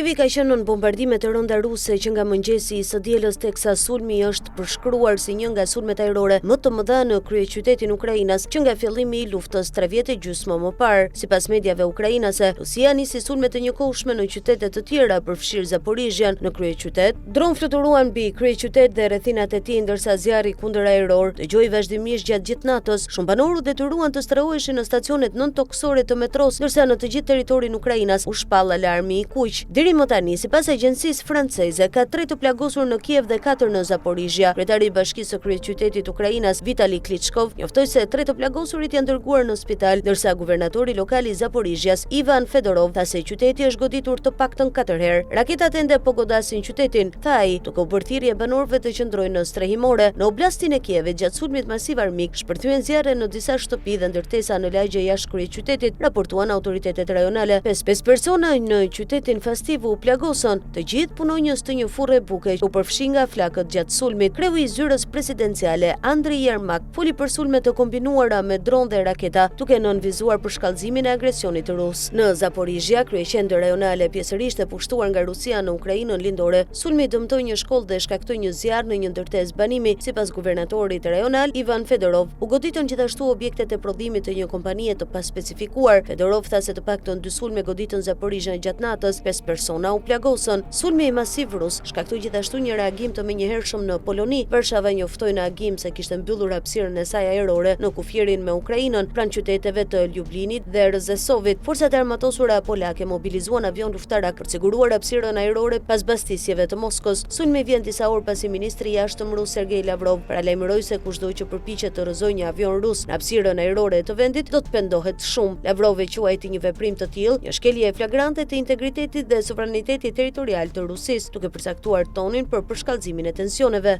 Kievi ka qenë në bombardimet e rënda ruse që nga mëngjesi i së dielës, teksa sulmi është përshkruar si një nga sulmet ajrore më të mëdha në kryeqytetin Ukrainas që nga fillimi i luftës 3 vjet e gjysmë më parë. Sipas mediave ukrainase, Rusia nisi sulme të njëkohshme në qytete të tjera, përfshirë Zaporizhjan në kryeqytet. Dron fluturuan mbi kryeqytet dhe rrethinat e tij, ndërsa zjarri kundër ajror dëgjoi vazhdimisht gjatë gjithë natës. Shumë banorë detyruan të strehojshin në stacionet nëntoksore të metros, ndërsa në të gjithë territorin Ukrainas u shpall alarmi i kuq. Deri më tani, sipas agjencisë franceze, ka 3 të plagosur në Kiev dhe 4 në Zaporizhja. Kryetari i Bashkisë së Kryeqytetit Ukrainas, Vitali Klitschko, njoftoi se 3 të plagosurit janë dërguar në spital, ndërsa guvernatori lokal i Zaporizhjas, Ivan Fedorov, tha se qyteti është goditur të paktën 4 herë. Raketat ende po godasin qytetin, tha ai, duke u bërë thirrje banorëve të qëndrojnë në strehimore. Në oblastin e Kievit, gjatë sulmit masiv armik, shpërthyen zjarre në disa shtëpi dhe ndërtesa në lagje jashtë kryeqytetit, raportuan autoritetet rajonale. 5 persona në qytetin Fastiv u plagosën, të gjithë punonjës të një furre buke u përfshin nga flakët gjatë sulmit. Kreu i zyrës presidenciale Andriy Yermak foli për sulme të kombinuara me dronë dhe raketa, duke nënvizuar për shkallëzimin e agresionit rus. Në Zaporizhja, kryeqendër rajonale pjesërisht e pushtuar nga Rusia në Ukrainën lindore, sulmi dëmtoi një shkollë dhe shkaktoi një zjarr në një ndërtesë banimi. Sipas guvernatorit rajonal Ivan Fedorov, u goditën gjithashtu objektet e prodhimit të një kompanie të paspecifikuar. Fedorov tha se të paktën 2 sulme goditën Zaporizhjan gjatë natës, 5 persona u plagosën. Sulmi i masiv rus shkaktoi gjithashtu një reagim të menjëhershëm në Poloni. Varshava njoftoi në agim se kishte mbyllur hapësirën e saj ajrore në kufjerin me Ukrainën pranë qyteteve të Ljublinit dhe Rzesovit. Forcat e armatosura polake mobilizuan avion luftarak për të siguruar hapësirën ajrore pas bastisjeve të Moskës. Sulmi vjen disa orë pasi ministri i jashtëm rus Sergej Lavrov paralajmëroi se kushdo që përpiqet të rrëzojë një avion rus në hapësirën ajrore të vendit do të pendohet shumë. Lavrov e quajti një veprim të tillë një shkelje flagrante të integritetit dhe sovranitetit territorial të Rusisë, duke përcaktuar tonin për përshkallëzimin e tensioneve.